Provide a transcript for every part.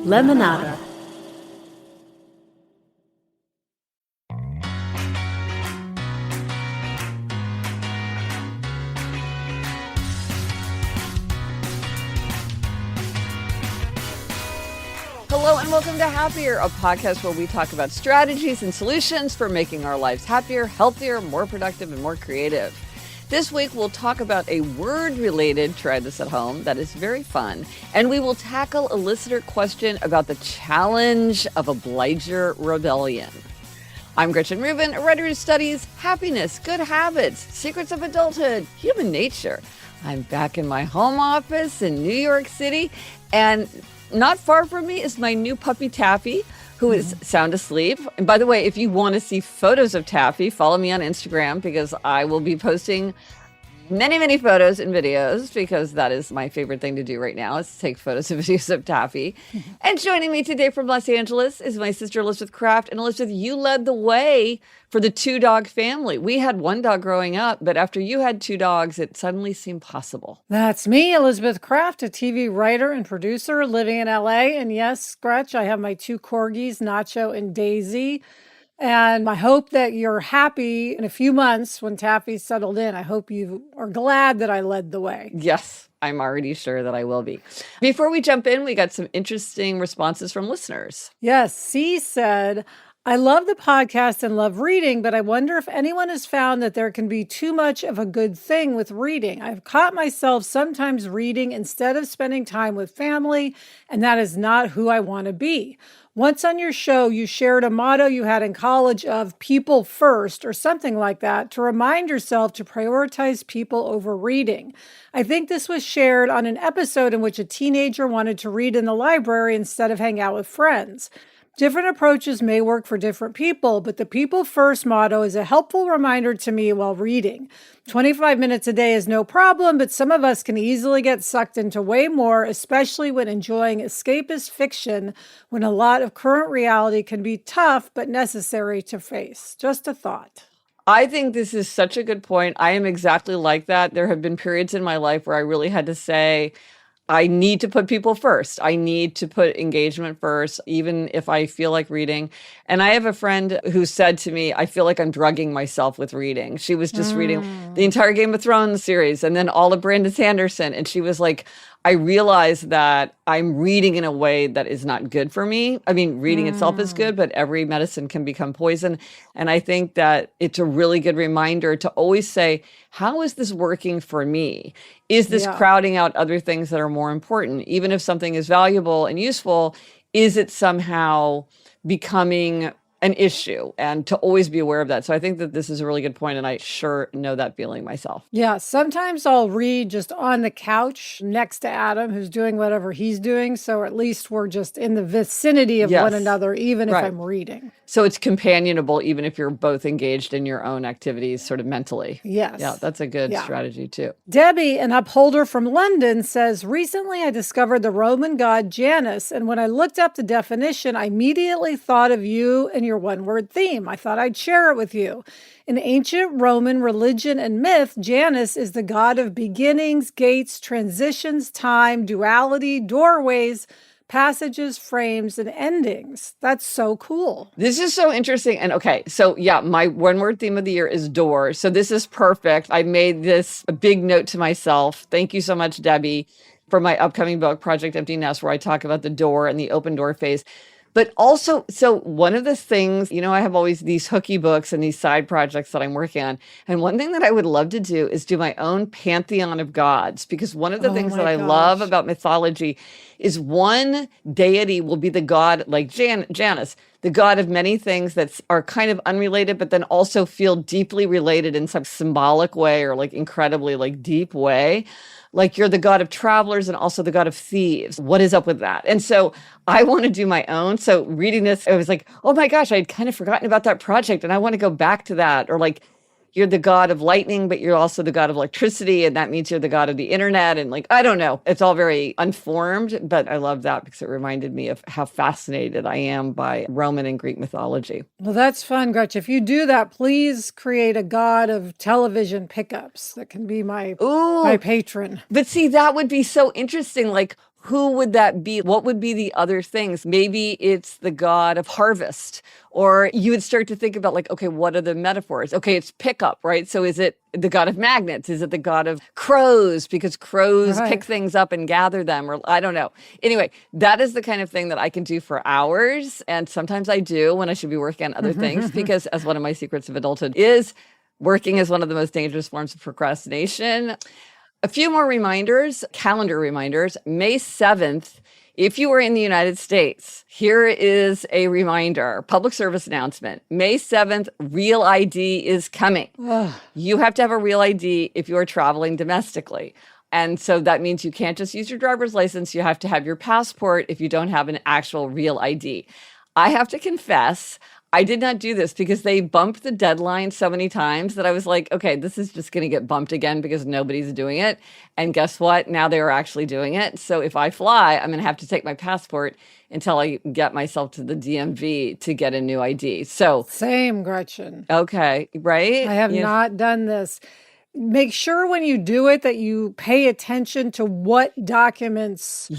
Lemonada. Hello and welcome to Happier, a podcast where we talk about strategies and solutions for making our lives happier, healthier, more productive, and more creative. This week, we'll talk about a word-related, try this at home, that is very fun. And we will tackle a listener question about the challenge of Obliger-Rebellion. I'm Gretchen Rubin, a writer who studies happiness, good habits, secrets of adulthood, human nature. I'm back in my home office in New York City, and not far from me is my new puppy Taffy, who is sound asleep. And by the way, if you want to see photos of Taffy, follow me on Instagram because I will be posting many, many photos and videos because that is my favorite thing to do right now is to take photos and videos of Taffy. And joining me today from Los Angeles is my sister Elizabeth Kraft. And Elizabeth, you led the way for the 2-dog family. We had 1 dog growing up, but after you had 2 dogs, it suddenly seemed possible. That's me, Elizabeth Kraft, a TV writer and producer living in LA. And yes, Gretch, I have my 2 corgis, Nacho and Daisy. And I hope that you're happy in a few months when Taffy's settled in. I hope you are glad that I led the way. Yes, I'm already sure that I will be. Before we jump in, we got some interesting responses from listeners. Yes, C said, I love the podcast and love reading, but I wonder if anyone has found that there can be too much of a good thing with reading. I've caught myself sometimes reading instead of spending time with family, and that is not who I want to be. Once on your show, you shared a motto you had in college of people first or something like that to remind yourself to prioritize people over reading. I think this was shared on an episode in which a teenager wanted to read in the library instead of hang out with friends. Different approaches may work for different people, but the people first motto is a helpful reminder to me while reading. 25 minutes a day is no problem, but some of us can easily get sucked into way more, especially when enjoying escapist fiction, when a lot of current reality can be tough but necessary to face. Just a thought. I think this is such a good point. I am exactly like that. There have been periods in my life where I really had to say, I need to put people first. I need to put engagement first, even if I feel like reading. And I have a friend who said to me, I feel like I'm drugging myself with reading. She was just reading the entire Game of Thrones series and then all of Brandon Sanderson. And she was like, I realized that I'm reading in a way that is not good for me. I mean, reading itself is good, but every medicine can become poison. And I think that it's a really good reminder to always say, how is this working for me? Is this crowding out other things that are more important? Even if something is valuable and useful, is it somehow becoming an issue? And to always be aware of that. So I think that this is a really good point, and I sure know that feeling myself. Yeah, sometimes I'll read just on the couch next to Adam, who's doing whatever he's doing. So at least we're just in the vicinity of one another, even if I'm reading. So it's companionable, even if you're both engaged in your own activities sort of mentally. Yes. Yeah, that's a good strategy too. Debbie, an upholder from London, says, recently I discovered the Roman god Janus, and when I looked up the definition, I immediately thought of you and your one-word theme. I thought I'd share it with you. In ancient Roman religion and myth, Janus is the god of beginnings, gates, transitions, time, duality, doorways, passages, frames, and endings. That's so cool. This is so interesting. And okay, so yeah, my 1-word theme of the year is door. So this is perfect. I made this a big note to myself. Thank you so much, Debbie, for my upcoming book, Project Empty Nest, where I talk about the door and the open door phase. But also, so one of the things, you know, I have always these hooky books and these side projects that I'm working on. And one thing that I would love to do is do my own pantheon of gods, because one of the things that I love about mythology is one deity will be the god like Janus, the god of many things that are kind of unrelated, but then also feel deeply related in some symbolic way or like incredibly like deep way. Like you're the god of travelers and also the god of thieves. What is up with that? And so I want to do my own. So reading this, I was like, oh my gosh, I'd kind of forgotten about that project and I want to go back to that. Or like, you're the god of lightning, but you're also the god of electricity. And that means you're the god of the internet. And like, I don't know. It's all very unformed, but I love that because it reminded me of how fascinated I am by Roman and Greek mythology. Well, that's fun, Gretch. If you do that, please create a god of television pickups that can be my patron. But see, that would be so interesting. Like, Who would that be? What would be the other things? Maybe it's the god of harvest. Or you would start to think about like, okay, what are the metaphors? Okay, it's pickup, right? So is it the god of magnets? Is it the god of crows? Because crows pick things up and gather them, or I don't know. Anyway, that is the kind of thing that I can do for hours. And sometimes I do when I should be working on other things, because as one of my secrets of adulthood is, working is one of the most dangerous forms of procrastination. A few more reminders, calendar reminders. May 7th, if you are in the United States, here is a reminder, public service announcement. May 7th, Real ID is coming. You have to have a Real ID if you are traveling domestically. And so that means you can't just use your driver's license. You have to have your passport if you don't have an actual Real ID. I have to confess, I did not do this because they bumped the deadline so many times that I was like, okay, this is just going to get bumped again because nobody's doing it. And guess what? Now they are actually doing it. So if I fly, I'm going to have to take my passport until I get myself to the DMV to get a new ID. So same, Gretchen. Okay, right? I have not done this. Make sure when you do it that you pay attention to what documents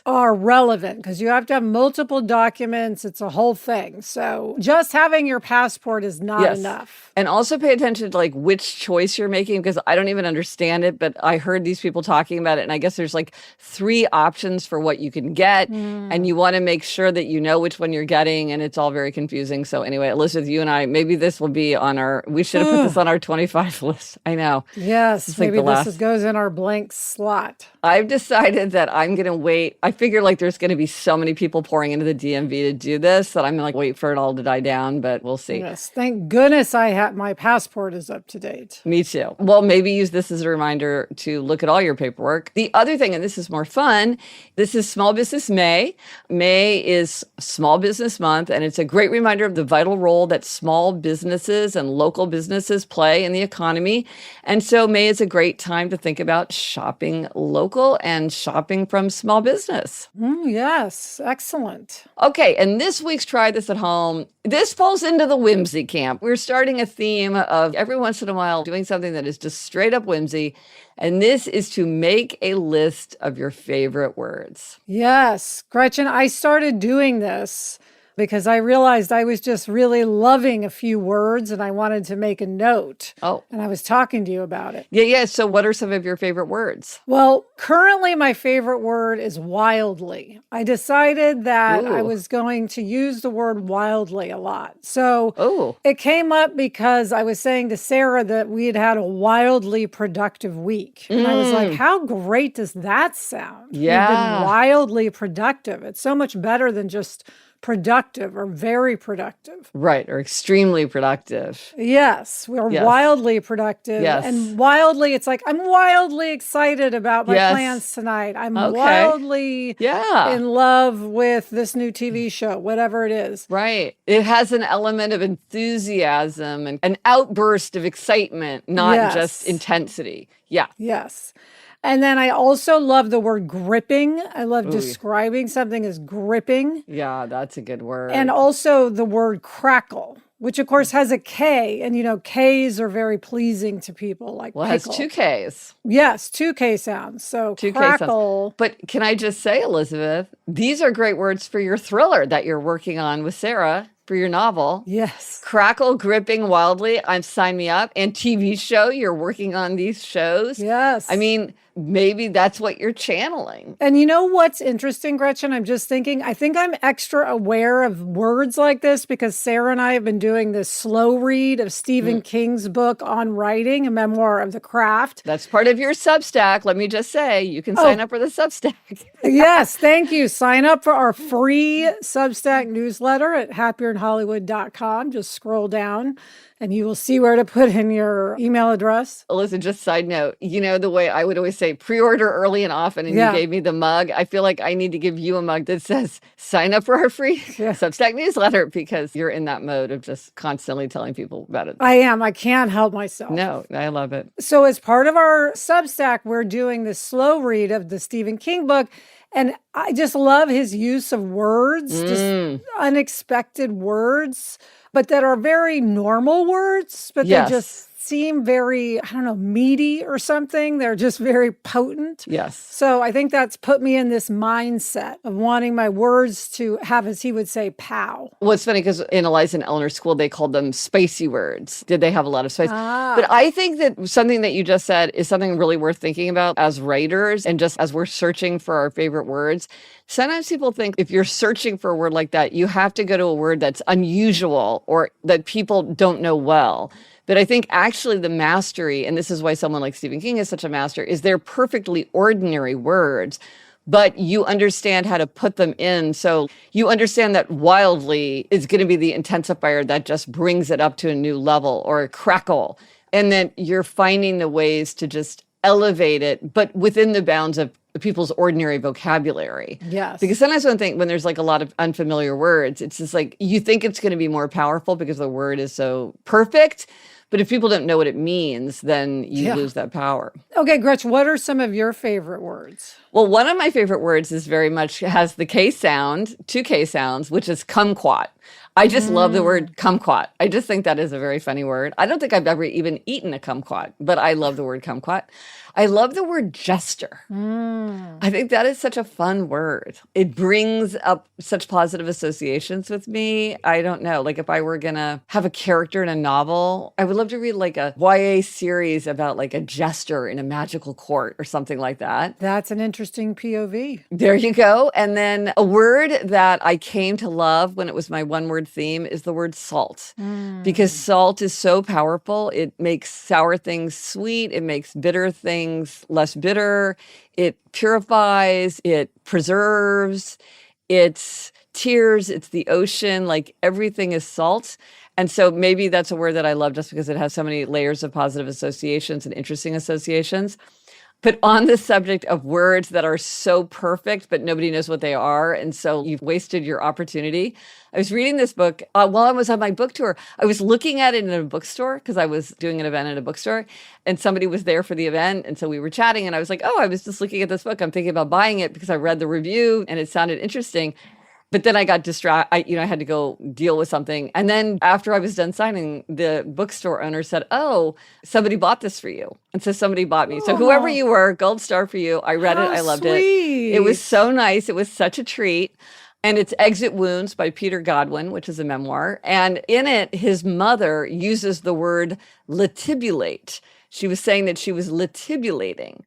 are relevant, because you have to have multiple documents. It's a whole thing. So just having your passport is not enough. And also pay attention to like which choice you're making, because I don't even understand it, but I heard these people talking about it. And I guess there's like 3 options for what you can get. And you want to make sure that you know which one you're getting. And it's all very confusing. So anyway, Elizabeth, you and I, maybe this will be on we should have put this on our 25 list. I know. Yes, maybe this goes in our blank slot. I've decided that I'm going to wait. I figure like there's going to be so many people pouring into the DMV to do this that I'm going to like wait for it all to die down, but we'll see. Yes, thank goodness my passport is up to date. Me too. Well, maybe use this as a reminder to look at all your paperwork. The other thing, and this is more fun, this is Small Business May. May is Small Business Month, and it's a great reminder of the vital role that small businesses and local businesses play in the economy. And so May is a great time to think about shopping local and shopping from small business. Yes, excellent. Okay, and this week's Try This at Home, this falls into the whimsy camp. We're starting a theme of every once in a while doing something that is just straight up whimsy. And this is to make a list of your favorite words. Yes, Gretchen, I started doing this because I realized I was just really loving a few words and I wanted to make a note. Oh. And I was talking to you about it. Yeah. So what are some of your favorite words? Well, currently my favorite word is wildly. I decided that I was going to use the word wildly a lot. So it came up because I was saying to Sarah that we had a wildly productive week. And I was like, how great does that sound? Yeah. We've been wildly productive. It's so much better than just productive or very productive. Right, or extremely productive. Yes, we're wildly productive. Yes. And wildly, it's like, I'm wildly excited about my plans tonight. I'm wildly in love with this new TV show, whatever it is. Right. It has an element of enthusiasm and an outburst of excitement, not just intensity. Yeah. Yes. And then I also love the word gripping. I love describing something as gripping. Yeah, that's a good word. And also the word crackle, which of course has a K. And, you know, Ks are very pleasing to people like Well, it has 2 Ks. Yes, 2 K sounds. So 2 crackle. K sounds. But can I just say, Elizabeth, these are great words for your thriller that you're working on with Sarah. For your novel. Yes. Crackle, gripping wildly. Sign me up. And TV show, you're working on these shows. Yes. I mean, maybe that's what you're channeling. And you know what's interesting, Gretchen? I'm just thinking, I think I'm extra aware of words like this because Sarah and I have been doing this slow read of Stephen King's book on writing, a memoir of the craft. That's part of your Substack. Let me just say, you can sign up for the Substack. Yes, thank you. Sign up for our free Substack newsletter at happierhollywood.com. Just scroll down and you will see where to put in your email address. Listen, just side note, you know, the way I would always say pre-order early and often, and you gave me the mug. I feel like I need to give you a mug that says sign up for our free Substack newsletter because you're in that mode of just constantly telling people about it. I am. I can't help myself. No, I love it. So as part of our Substack, we're doing this slow read of the Stephen King book. And I just love his use of words, just unexpected words, but that are very normal words, but they just seem very, I don't know, meaty or something. They're just very potent. Yes. So I think that's put me in this mindset of wanting my words to have, as he would say, pow. Well, it's funny because in Eliza and Eleanor's school, they called them spicy words. Did they have a lot of spice? Ah. But I think that something that you just said is something really worth thinking about as writers and just as we're searching for our favorite words. Sometimes people think if you're searching for a word like that, you have to go to a word that's unusual or that people don't know well. But I think actually the mastery, and this is why someone like Stephen King is such a master, is they're perfectly ordinary words, but you understand how to put them in. So you understand that wildly is going to be the intensifier that just brings it up to a new level, or a crackle. And then you're finding the ways to just elevate it, but within the bounds of people's ordinary vocabulary. Yes. Because sometimes when there's like a lot of unfamiliar words, it's just like you think it's going to be more powerful because the word is so perfect. But if people don't know what it means, then you lose that power. Okay, Gretchen, what are some of your favorite words? Well, one of my favorite words is very much has the K sound, 2 K sounds, which is kumquat. I just love the word kumquat. I just think that is a very funny word. I don't think I've ever even eaten a kumquat, but I love the word kumquat. I love the word jester. I think that is such a fun word. It brings up such positive associations with me. I don't know, like if I were going to have a character in a novel, I would love to read like a YA series about like a jester in a magical court or something like that. That's an interesting POV. There you go. And then a word that I came to love when it was my one word theme is the word salt. Because salt is so powerful. It makes sour things sweet. It makes bitter things less bitter. It purifies, it preserves, it's tears, it's the ocean, like everything is salt. And so maybe that's a word that I love just because it has so many layers of positive associations and interesting associations. But on the subject of words that are so perfect, but nobody knows what they are, and so you've wasted your opportunity. I was reading this book while I was on my book tour. I was looking at it in a bookstore because I was doing an event at a bookstore, and somebody was there for the event. And so we were chatting, and I was like, oh, I was just looking at this book. I'm thinking about buying it because I read the review, and it sounded interesting. But then I got distracted. I had to go deal with something. And then after I was done signing, the bookstore owner said, oh, somebody bought this for you. And so somebody bought me. So whoever you were, gold star for you. I read it. I loved it. It was so nice. It was such a treat. And it's Exit Wounds by Peter Godwin, which is a memoir. And in it, his mother uses the word latibulate. She was saying that she was latibulating.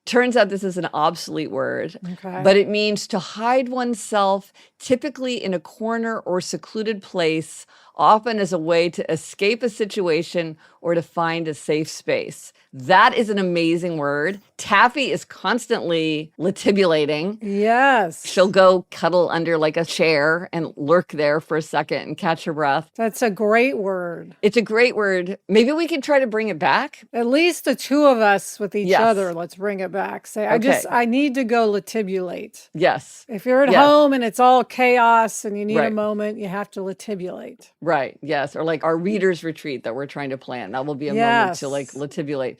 Turns out this is an obsolete word, but it means to hide oneself, typically in a corner or secluded place, often as a way to escape a situation or to find a safe space. That is an amazing word. Taffy is constantly latibulating. Yes. She'll go cuddle under like a chair and lurk there for a second and catch her breath. That's a great word. It's a great word. Maybe we can try to bring it back. At least the two of us with each other. Let's bring it back. Say, I need to go latibulate. Yes. If you're at home and it's all chaos and you need a moment, you have to latibulate. Right. Yes. Or like our readers retreat that we're trying to plan. That will be a moment to like latibulate.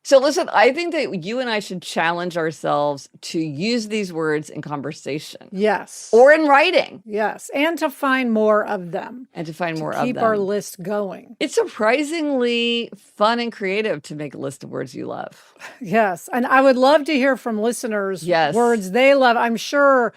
So listen, I think that you and I should challenge ourselves to use these words in conversation. Yes. Or in writing. Yes. And to find more of them. And to find more of them. Keep our list going. It's surprisingly fun and creative to make a list of words you love. Yes. And I would love to hear from listeners words they love. I'm sure...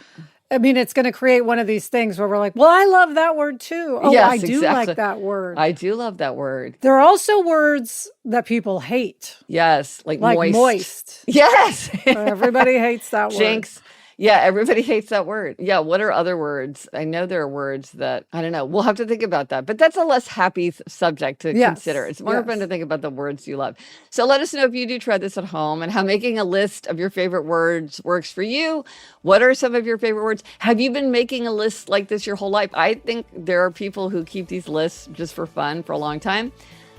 it's going to create one of these things where we're like, well, I love that word too. Oh, yes, I do like that word. I do love that word. There are also words that people hate. Yes, like moist. Yes. Everybody hates that word. Jinx. Yeah, everybody hates that word. Yeah, what are other words? I know there are words that, I don't know, we'll have to think about that. But that's a less happy subject to consider. It's more fun to think about the words you love. So let us know if you do try this at home and how making a list of your favorite words works for you. What are some of your favorite words? Have you been making a list like this your whole life? I think there are people who keep these lists just for fun for a long time.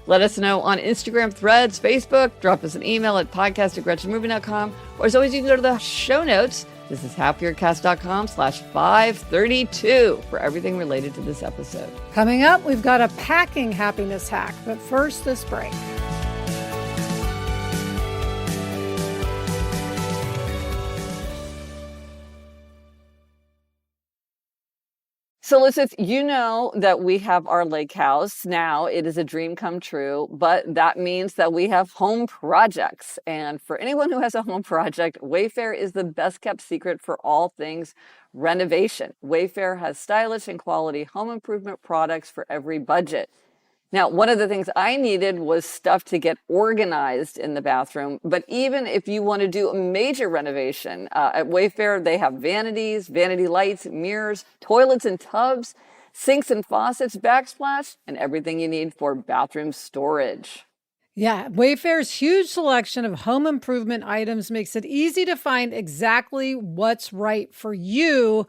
Let us know on Instagram, Threads, Facebook. Drop us an email at podcast@gretchenrubin.com. Or as always, you can go to the show notes. This is happiercast.com/532 for everything related to this episode. Coming up, we've got a packing happiness hack. But first, this break. So, Elizabeth, you know that we have our lake house now. It is a dream come true, but that means that we have home projects. And for anyone who has a home project, Wayfair is the best kept secret for all things renovation. Wayfair has stylish and quality home improvement products for every budget. Now, one of the things I needed was stuff to get organized in the bathroom. But even if you want to do a major renovation, at Wayfair, they have vanities, vanity lights, mirrors, toilets and tubs, sinks and faucets, backsplash, and everything you need for bathroom storage. Yeah, Wayfair's huge selection of home improvement items makes it easy to find exactly what's right for you.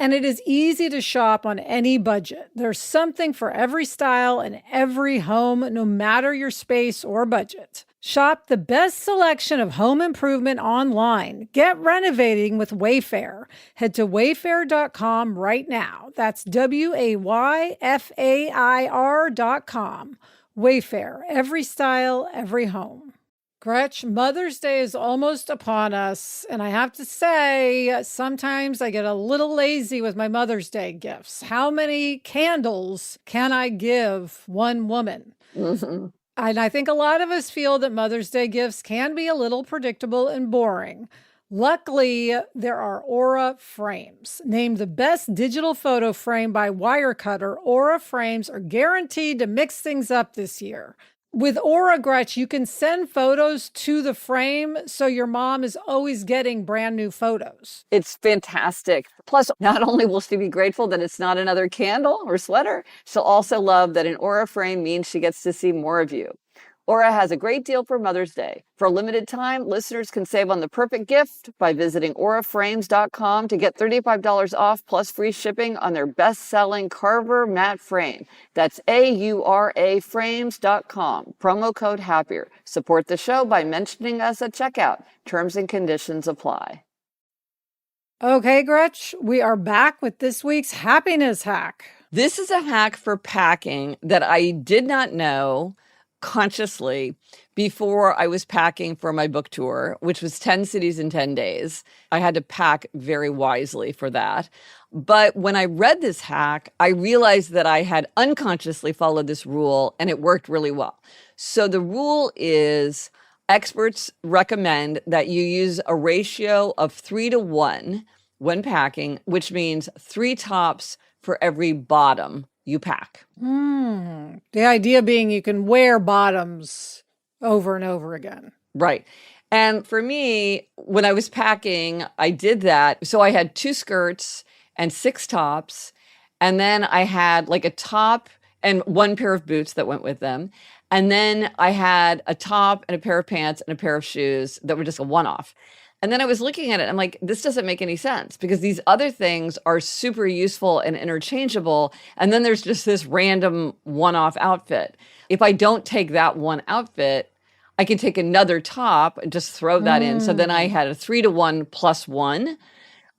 And it is easy to shop on any budget. There's something for every style and every home, no matter your space or budget. Shop the best selection of home improvement online. Get renovating with Wayfair. Head to wayfair.com right now. That's WAYFAIR.com. Wayfair, every style, every home. Gretch, Mother's Day is almost upon us, and I have to say, sometimes I get a little lazy with my Mother's Day gifts. How many candles can I give one woman? Mm-hmm. And I think a lot of us feel that Mother's Day gifts can be a little predictable and boring. Luckily, there are Aura frames. Named the best digital photo frame by Wirecutter, Aura frames are guaranteed to mix things up this year. With Aura, Gretch, you can send photos to the frame, so your mom is always getting brand new photos. It's fantastic. Plus, not only will she be grateful that it's not another candle or sweater, she'll also love that an Aura frame means she gets to see more of you. Aura has a great deal for Mother's Day. For a limited time, listeners can save on the perfect gift by visiting auraframes.com to get $35 off plus free shipping on their best-selling Carver matte frame. That's auraframes.com. Promo code HAPPIER. Support the show by mentioning us at checkout. Terms and conditions apply. Okay, Gretch, we are back with this week's happiness hack. This is a hack for packing that I did not know consciously before I was packing for my book tour, which was 10 cities in 10 days. I had to pack very wisely for that. But when I read this hack, I realized that I had unconsciously followed this rule and it worked really well. So the rule is experts recommend that you use a ratio of 3-to-1 when packing, which means 3 tops for every bottom you pack. The idea being you can wear bottoms over and over again. Right. And for me, when I was packing, I did that. So I had 2 skirts and 6 tops. And then I had like a top and 1 pair of boots that went with them. And then I had a top and a pair of pants and a pair of shoes that were just a one-off. And then I was looking at it, I'm like, this doesn't make any sense because these other things are super useful and interchangeable. And then there's just this random one-off outfit. If I don't take that one outfit, I can take another top and just throw that in. So then I had a 3-to-1 plus 1.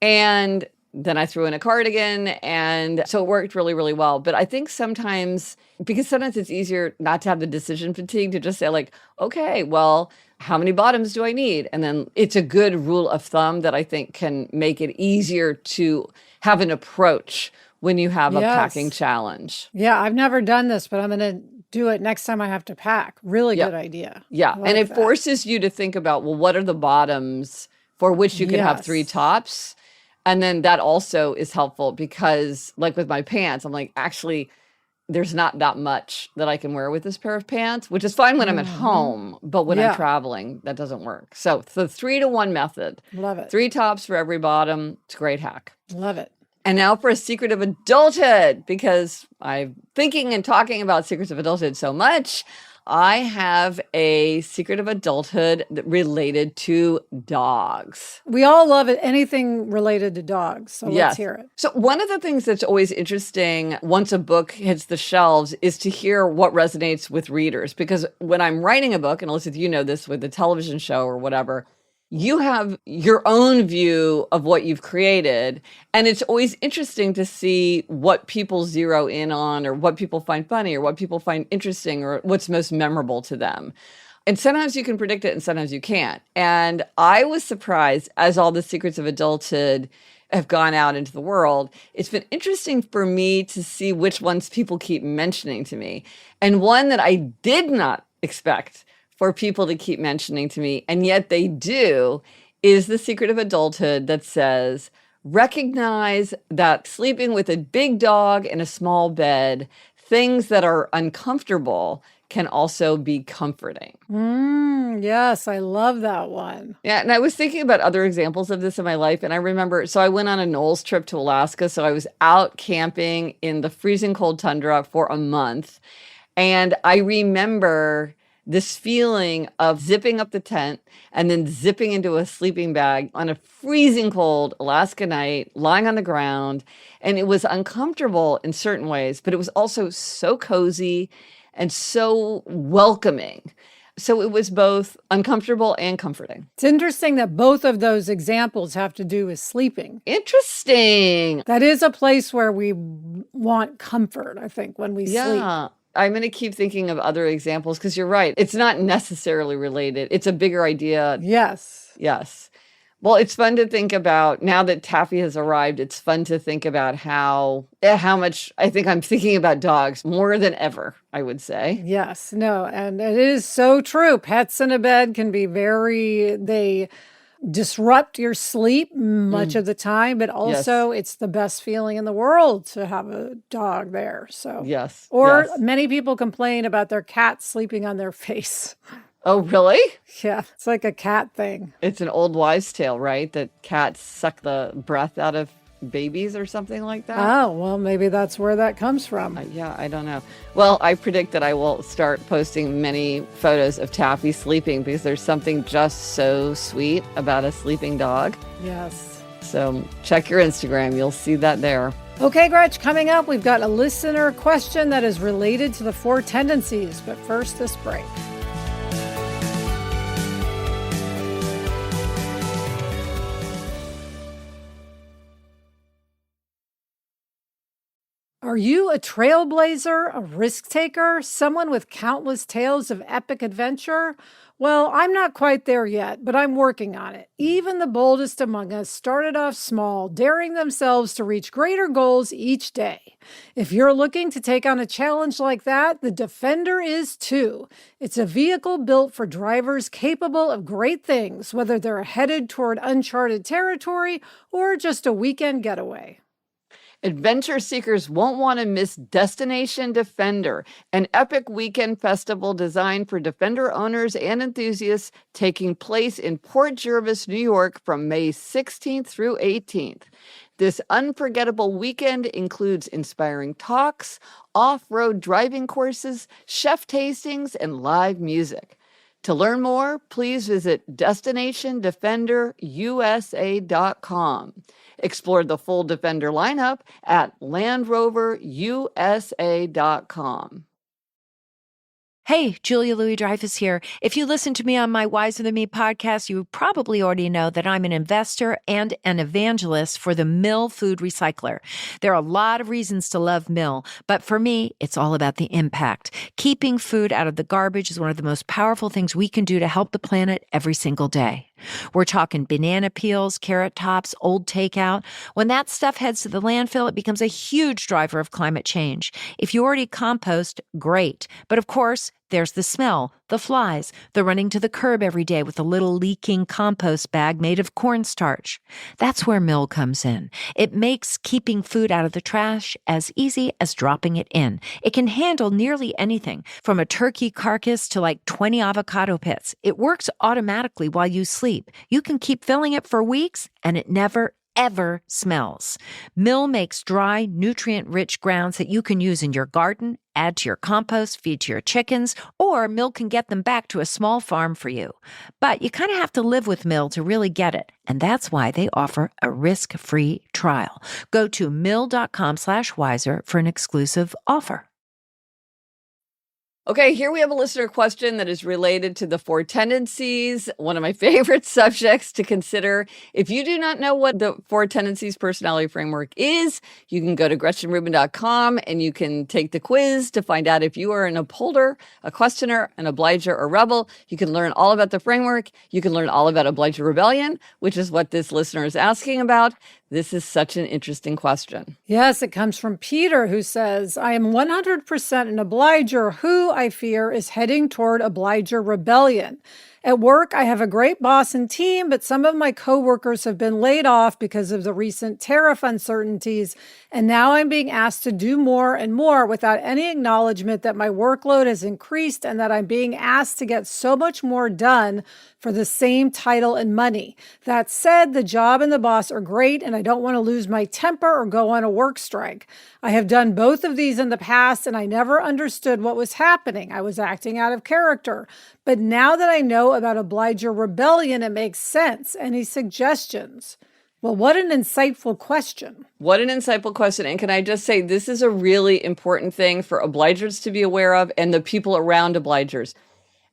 And then I threw in a cardigan. And so it worked really, really well. But I think sometimes it's easier not to have the decision fatigue to just say like, okay, well, how many bottoms do I need? And then it's a good rule of thumb that I think can make it easier to have an approach when you have a packing challenge. Yeah, I've never done this, but I'm going to do it next time I have to pack. Really good idea. Yeah. And it forces you to think about, well, what are the bottoms for which you can have 3 tops? And then that also is helpful because like with my pants, I'm like, actually, there's not that much that I can wear with this pair of pants, which is fine when I'm at home, but when I'm traveling, that doesn't work. So the 3-to-1 method. Love it. 3 tops for every bottom. It's a great hack. Love it. And now for a secret of adulthood, because I'm thinking and talking about secrets of adulthood so much, I have a secret of adulthood related to dogs. We all love it, anything related to dogs. So let's hear it. So one of the things that's always interesting once a book hits the shelves is to hear what resonates with readers. Because when I'm writing a book, and Elizabeth, you know this with a television show or whatever, you have your own view of what you've created. And it's always interesting to see what people zero in on or what people find funny or what people find interesting or what's most memorable to them. And sometimes you can predict it and sometimes you can't. And I was surprised, as all the secrets of adulthood have gone out into the world, it's been interesting for me to see which ones people keep mentioning to me. And one that I did not expect for people to keep mentioning to me, and yet they do, is The Secret of Adulthood, that says, recognize that sleeping with a big dog in a small bed, things that are uncomfortable can also be comforting. Yes, I love that one. Yeah, and I was thinking about other examples of this in my life, and I remember, so I went on a Knowles trip to Alaska, so I was out camping in the freezing cold tundra for a month, and I remember this feeling of zipping up the tent and then zipping into a sleeping bag on a freezing cold Alaska night, lying on the ground, and it was uncomfortable in certain ways, but it was also so cozy and so welcoming. So it was both uncomfortable and comforting. It's interesting that both of those examples have to do with sleeping. Interesting. That is a place where we want comfort, I think, when we sleep. Yeah. I'm going to keep thinking of other examples because you're right. It's not necessarily related. It's a bigger idea. Yes. Yes. Well, it's fun to think about, now that Taffy has arrived, it's fun to think about how much I think I'm thinking about dogs more than ever, I would say. Yes, no, and it is so true. Pets in a bed can be they disrupt your sleep much of the time, but also it's the best feeling in the world to have a dog there. So yes. Or many people complain about their cat sleeping on their face. Oh, really? Yeah, it's like a cat thing. It's an old wives' tale, right? That cats suck the breath out of babies or something like that. Oh, well, maybe that's where that comes from. Yeah, I don't know. Well, I predict that I will start posting many photos of Taffy sleeping because there's something just so sweet about a sleeping dog. Yes. So check your Instagram. You'll see that there. Okay, Gretch, coming up, we've got a listener question that is related to the 4 tendencies. But first, this break. Are you a trailblazer, a risk taker, someone with countless tales of epic adventure? Well, I'm not quite there yet, but I'm working on it. Even the boldest among us started off small, daring themselves to reach greater goals each day. If you're looking to take on a challenge like that, the Defender is too. It's a vehicle built for drivers capable of great things, whether they're headed toward uncharted territory or just a weekend getaway. Adventure seekers won't want to miss Destination Defender, an epic weekend festival designed for Defender owners and enthusiasts taking place in Port Jervis, New York from May 16th through 18th. This unforgettable weekend includes inspiring talks, off-road driving courses, chef tastings, and live music. To learn more, please visit DestinationDefenderUSA.com. Explore the full Defender lineup at LandRoverUSA.com. Hey, Julia Louis-Dreyfus here. If you listen to me on my Wiser Than Me podcast, you probably already know that I'm an investor and an evangelist for the Mill Food Recycler. There are a lot of reasons to love Mill, but for me, it's all about the impact. Keeping food out of the garbage is one of the most powerful things we can do to help the planet every single day. We're talking banana peels, carrot tops, old takeout. When that stuff heads to the landfill, it becomes a huge driver of climate change. If you already compost, great. But of course, there's the smell, the flies, the running to the curb every day with a little leaking compost bag made of cornstarch. That's where Mill comes in. It makes keeping food out of the trash as easy as dropping it in. It can handle nearly anything, from a turkey carcass to like 20 avocado pits. It works automatically while you sleep. You can keep filling it for weeks, and it never, ever smells. Mill makes dry, nutrient-rich grounds that you can use in your garden, add to your compost, feed to your chickens, or Mill can get them back to a small farm for you. But you kind of have to live with Mill to really get it, and that's why they offer a risk-free trial. Go to mill.com/wiser for an exclusive offer. Okay, here we have a listener question that is related to the 4 tendencies, one of my favorite subjects to consider. If you do not know what the 4 tendencies personality framework is, you can go to GretchenRubin.com and you can take the quiz to find out if you are an upholder, a questioner, an obliger, or rebel. You can learn all about the framework. You can learn all about Obliger-Rebellion, which is what this listener is asking about. This is such an interesting question. Yes, it comes from Peter, who says, I am 100% an obliger who, I fear, is heading toward Obliger-Rebellion. At work, I have a great boss and team, but some of my coworkers have been laid off because of the recent tariff uncertainties, and now I'm being asked to do more and more without any acknowledgement that my workload has increased and that I'm being asked to get so much more done for the same title and money. That said, the job and the boss are great, and I don't want to lose my temper or go on a work strike. I have done both of these in the past, and I never understood what was happening. I was acting out of character. But now that I know about Obliger-Rebellion, it makes sense. Any suggestions? Well, what an insightful question. What an insightful question. And can I just say, this is a really important thing for obligers to be aware of and the people around obligers.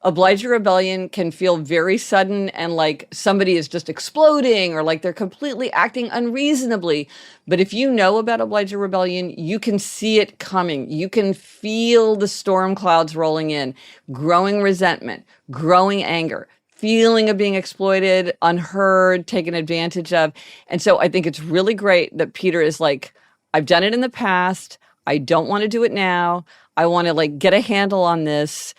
Obliger-Rebellion can feel very sudden and like somebody is just exploding or like they're completely acting unreasonably. But if you know about Obliger-Rebellion, you can see it coming. You can feel the storm clouds rolling in, growing resentment, growing anger, feeling of being exploited, unheard, taken advantage of. And so I think it's really great that Peter is like, I've done it in the past. I don't want to do it now. I want to like get a handle on this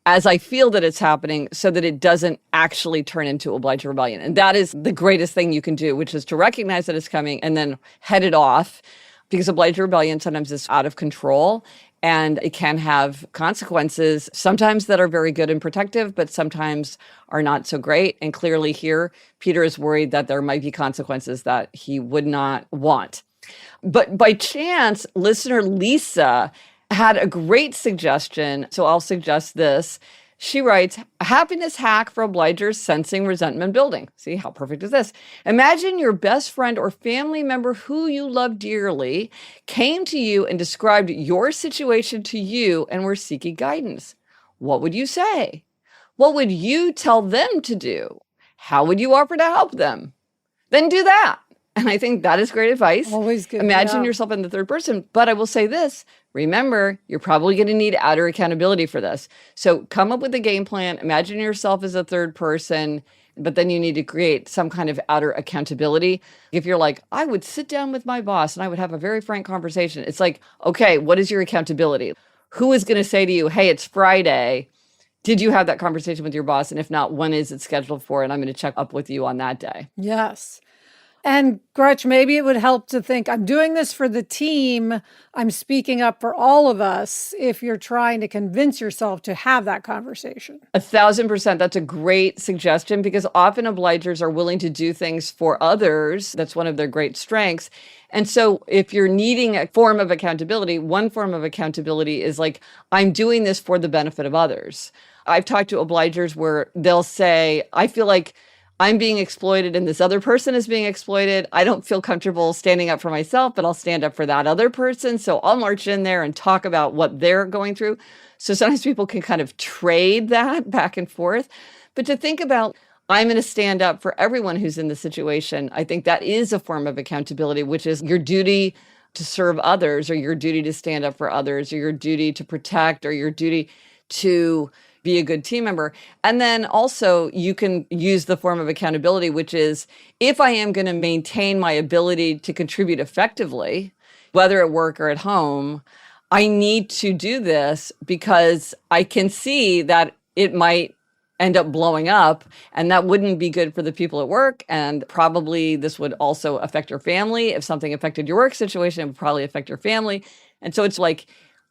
as I feel that it's happening so that it doesn't actually turn into Obliger-Rebellion. And that is the greatest thing you can do, which is to recognize that it's coming and then head it off, because Obliger-Rebellion sometimes is out of control and it can have consequences, sometimes that are very good and protective, but sometimes are not so great. And clearly here, Peter is worried that there might be consequences that he would not want. But by chance, listener Lisa had a great suggestion, so I'll suggest this. She writes, a happiness hack for obligers sensing resentment building. See, how perfect is this? Imagine your best friend or family member who you love dearly came to you and described your situation to you and were seeking guidance. What would you say? What would you tell them to do? How would you offer to help them? Then do that. And I think that is great advice. Always good. Imagine yourself in the third person. But I will say this, remember, you're probably going to need outer accountability for this. So come up with a game plan. Imagine yourself as a third person, but then you need to create some kind of outer accountability. If you're like, I would sit down with my boss and I would have a very frank conversation. It's like, okay, what is your accountability? Who is going to say to you, hey, it's Friday. Did you have that conversation with your boss? And if not, when is it scheduled for? And I'm going to check up with you on that day. Yes. And Gretch, maybe it would help to think, I'm doing this for the team. I'm speaking up for all of us if you're trying to convince yourself to have that conversation. 1,000%. That's a great suggestion, because often obligers are willing to do things for others. That's one of their great strengths. And so if you're needing a form of accountability, one form of accountability is like, I'm doing this for the benefit of others. I've talked to obligers where they'll say, I feel like I'm being exploited and this other person is being exploited. I don't feel comfortable standing up for myself, but I'll stand up for that other person. So I'll march in there and talk about what they're going through. So sometimes people can kind of trade that back and forth. But to think about, I'm going to stand up for everyone who's in the situation, I think that is a form of accountability, which is your duty to serve others, or your duty to stand up for others, or your duty to protect, or your duty to be a good team member. And then also you can use the form of accountability, which is, if I am going to maintain my ability to contribute effectively, whether at work or at home, I need to do this because I can see that it might end up blowing up, and that wouldn't be good for the people at work. And probably this would also affect your family. If something affected your work situation, it would probably affect your family. And so it's like,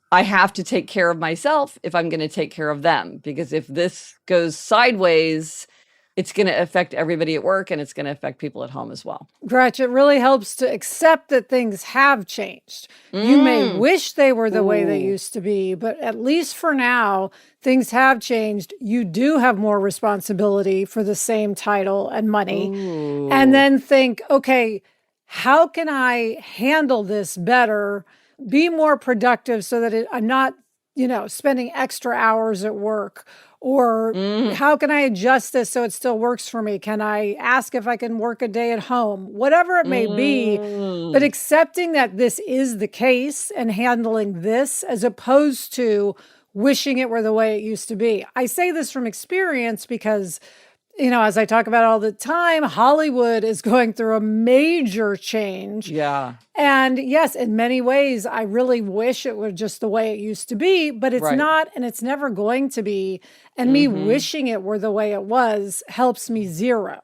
I have to take care of myself if I'm going to take care of them, because if this goes sideways, it's going to affect everybody at work and it's going to affect people at home as well. Gretch, it really helps to accept that things have changed. You may wish they were the way they used to be, but at least for now, things have changed. You do have more responsibility for the same title and money. And then think, okay, how can I handle this better? Be more productive so that I'm not, spending extra hours at work. Or how can I adjust this so it still works for me? Can I ask if I can work a day at home? Whatever it may be, but accepting that this is the case and handling this as opposed to wishing it were the way it used to be. I say this from experience because as I talk about all the time, Hollywood is going through a major change. Yeah. And yes, in many ways, I really wish it were just the way it used to be, but it's Right. not, and it's never going to be. And me wishing it were the way it was helps me zero.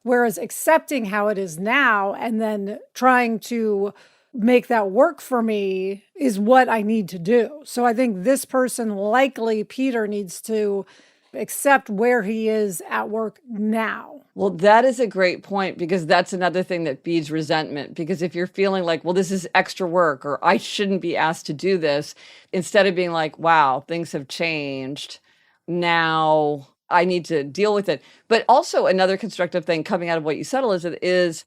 Whereas accepting how it is now and then trying to make that work for me is what I need to do. So I think this person, likely Peter, needs to accept where he is at work now. Well, that is a great point, because that's another thing that feeds resentment. Because if you're feeling like, well, this is extra work, or I shouldn't be asked to do this, instead of being like, wow, things have changed, now I need to deal with it. But also another constructive thing coming out of what you said, Elizabeth, is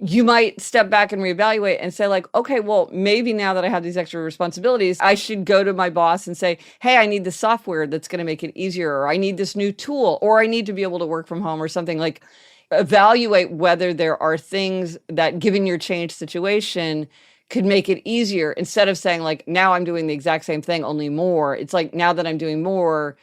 you might step back and reevaluate and say like, okay, well, maybe now that I have these extra responsibilities, I should go to my boss and say, hey, I need the software that's going to make it easier, or I need this new tool, or I need to be able to work from home or something. Like, evaluate whether there are things that, given your changed situation, could make it easier, instead of saying like, now I'm doing the exact same thing, only more. It's like, now that I'm doing more,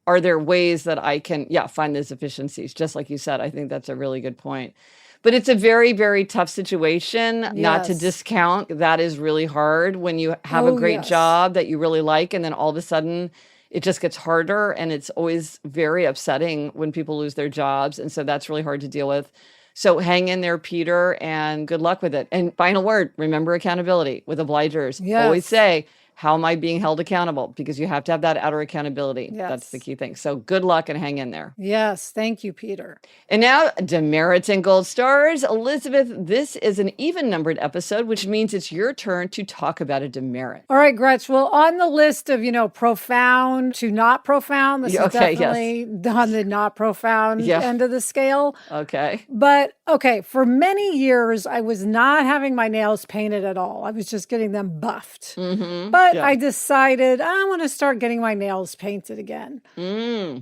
are there ways that I can, find those efficiencies? Just like you said, I think that's a really good point. But it's a very, very tough situation, not to Yes. discount. That is really hard when you have a Oh, great yes. job that you really like, and then all of a sudden it just gets harder. And it's always very upsetting when people lose their jobs. And so that's really hard to deal with. So hang in there, Peter, and good luck with it. And final word, remember accountability with obligers. Always Yes. say, how am I being held accountable? Because you have to have that outer accountability. Yes. That's the key thing. So good luck and hang in there. Yes. Thank you, Peter. And now, demerits and gold stars. Elizabeth, this is an even-numbered episode, which means it's your turn to talk about a demerit. All right, Gretch. Well, on the list of, profound to not profound, this is Okay, yes. definitely on the not profound Yeah. end of the scale. Okay. But okay, for many years, I was not having my nails painted at all. I was just getting them buffed. But Yeah. I decided I want to start getting my nails painted again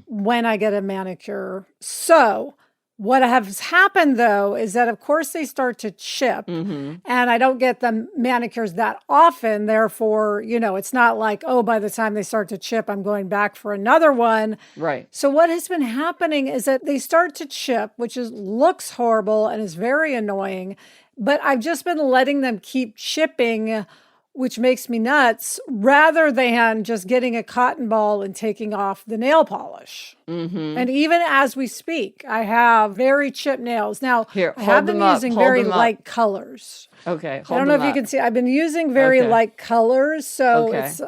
when I get a manicure. So what has happened, though, is that, of course, they start to chip, and I don't get the manicures that often. Therefore, it's not like, oh, by the time they start to chip, I'm going back for another one. Right. So what has been happening is that they start to chip, which looks horrible and is very annoying, but I've just been letting them keep chipping, which makes me nuts, rather than just getting a cotton ball and taking off the nail polish. And even as we speak, I have very chipped nails. Now, Here, I hold have been them up, using hold very them up. light colors. Okay. I don't know if you can see. I've been using very Okay. light colors, so Okay. it's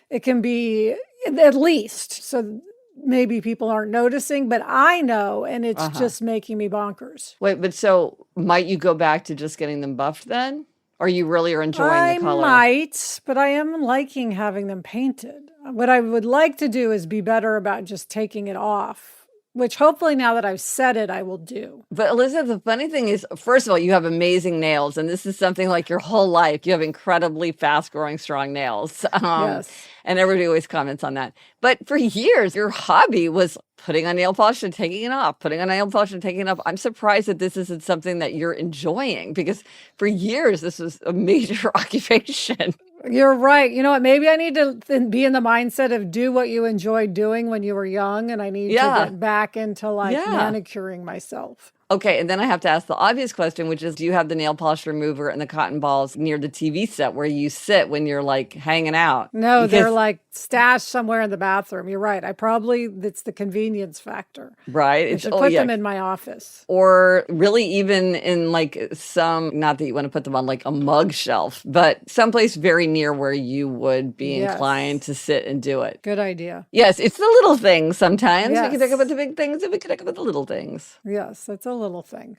it can be at least. So maybe people aren't noticing, but I know, and it's just making me bonkers. Wait, but so might you go back to just getting them buffed then? Or you really are enjoying I the color? might, but I am liking having them painted. What I would like to do is be better about just taking it off, which hopefully now that I've said it, I will do. But Elizabeth, the funny thing is, first of all, you have amazing nails, and this is something like your whole life. You have incredibly fast-growing, strong nails. Yes. And everybody always comments on that. But for years, your hobby was putting on nail polish and taking it off, putting on nail polish and taking it off. I'm surprised that this isn't something that you're enjoying, because for years, this was a major occupation. You're right. You know what? Maybe I need to be in the mindset of do what you enjoyed doing when you were young, and I need to get back into manicuring myself. Okay, and then I have to ask the obvious question, which is, do you have the nail polish remover and the cotton balls near the TV set where you sit when you're like hanging out? No, they're like stashed somewhere in the bathroom. You're right. It's the convenience factor. Right. I should put them in my office. Or really even in like some, not that you want to put them on like a mug shelf, but someplace very near where you would be inclined to sit and do it. Good idea. Yes, it's the little things sometimes. We can Yes. think about the big things and we can think about the little things. Yes, that's a little thing.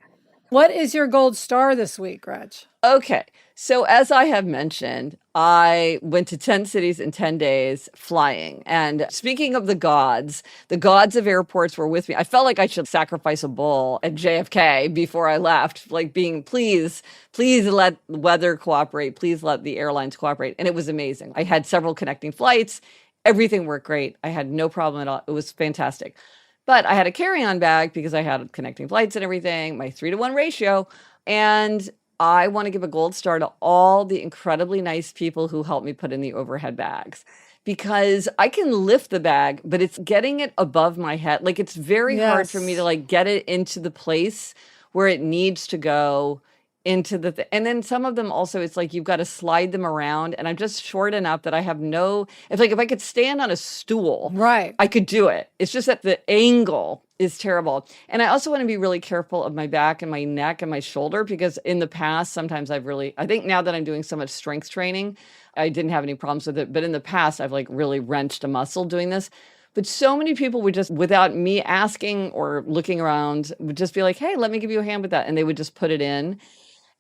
What is your gold star this week, Gretch? Okay. So as I have mentioned, I went to 10 cities in 10 days flying. And speaking of the gods of airports were with me. I felt like I should sacrifice a bull at JFK before I left, like being, please let the weather cooperate. Please let the airlines cooperate. And it was amazing. I had several connecting flights. Everything worked great. I had no problem at all. It was fantastic. But I had a carry-on bag because I had connecting flights and everything, my 3-to-1 ratio. And I want to give a gold star to all the incredibly nice people who helped me put in the overhead bags, because I can lift the bag, but it's getting it above my head. Like, it's very hard for me to like get it into the place where it needs to go into the and then some of them also, it's like you've got to slide them around, and I'm just short enough that I have no, it's like if I could stand on a stool, Right. I could do it. It's just that the angle is terrible. And I also want to be really careful of my back and my neck and my shoulder, because in the past, sometimes I think now that I'm doing so much strength training, I didn't have any problems with it. But in the past, I've like really wrenched a muscle doing this. But so many people would just, without me asking or looking around, would just be like, hey, let me give you a hand with that. And they would just put it in.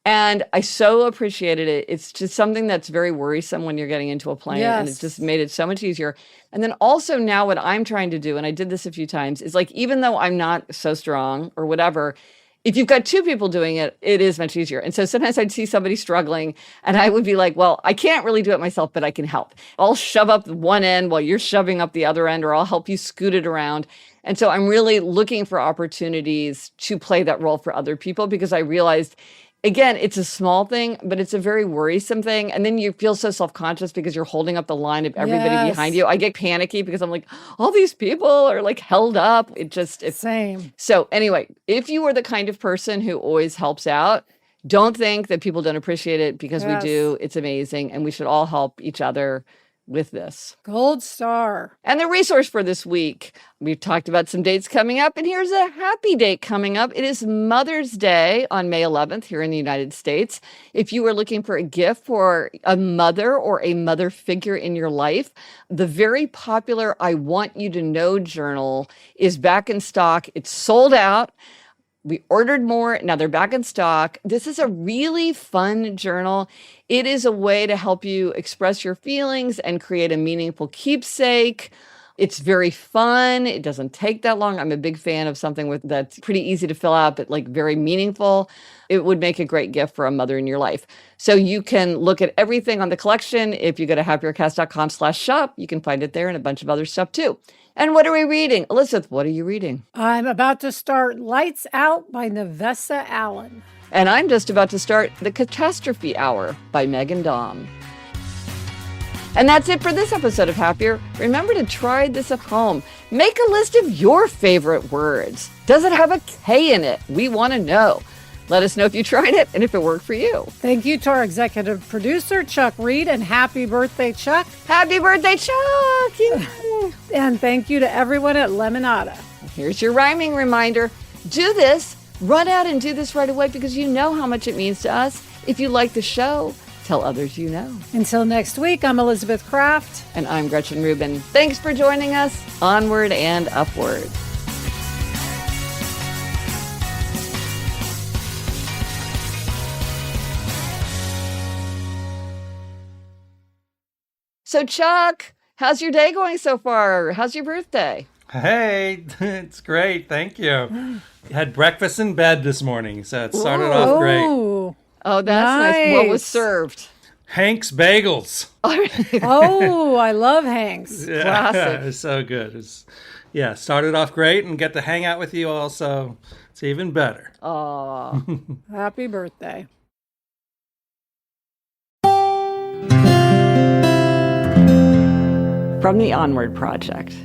And I so appreciated it. It's just something that's very worrisome when you're getting into a plane. And it just made it so much easier. And then also now what I'm trying to do, and I did this a few times, is like, even though I'm not so strong or whatever, if you've got two people doing it, it is much easier. And so sometimes I'd see somebody struggling and I would be like, well, I can't really do it myself, but I can help. I'll shove up one end while you're shoving up the other end, or I'll help you scoot it around. And so I'm really looking for opportunities to play that role for other people, because I realized, again, it's a small thing, but it's a very worrisome thing. And then you feel so self-conscious because you're holding up the line of everybody behind you. I get panicky because I'm like, all these people are like held up. Same. So anyway, if you are the kind of person who always helps out, don't think that people don't appreciate it, because we do. It's amazing. And we should all help each other with this. Gold star. And the resource for this week, we've talked about some dates coming up, and here's a happy date coming up. It is Mother's Day on May 11th here in the United States. If you are looking for a gift for a mother or a mother figure in your life, the very popular I Want You to Know journal is back in stock. It's sold out. We ordered more. Now they're back in stock. This is a really fun journal. It is a way to help you express your feelings and create a meaningful keepsake. It's very fun. It doesn't take that long. I'm a big fan of something that's pretty easy to fill out, but like very meaningful. It would make a great gift for a mother in your life. So you can look at everything on the collection. If you go to happiercast.com/shop, you can find it there and a bunch of other stuff too. And what are we reading? Elizabeth, what are you reading? I'm about to start Lights Out by Nevessa Allen. And I'm just about to start The Catastrophe Hour by Megan Daum. And that's it for this episode of Happier. Remember to try this at home. Make a list of your favorite words. Does it have a K in it? We want to know. Let us know if you tried it and if it worked for you. Thank you to our executive producer, Chuck Reed, and happy birthday, Chuck. Happy birthday, Chuck! Yay. And thank you to everyone at Lemonada. Here's your rhyming reminder. Do this. Run out and do this right away, because you know how much it means to us. If you like the show, tell others you know. Until next week, I'm Elizabeth Kraft. And I'm Gretchen Rubin. Thanks for joining us. Onward and upward. So, Chuck, how's your day going so far? How's your birthday? Hey, it's great. Thank you. Had breakfast in bed this morning, so it started off great. Oh, that's nice. What was served? Hank's Bagels. Oh, I love Hank's. Yeah, Classic. it's so good. Started off great, and get to hang out with you all, so it's even better. Oh, Happy birthday. from the Onward Project.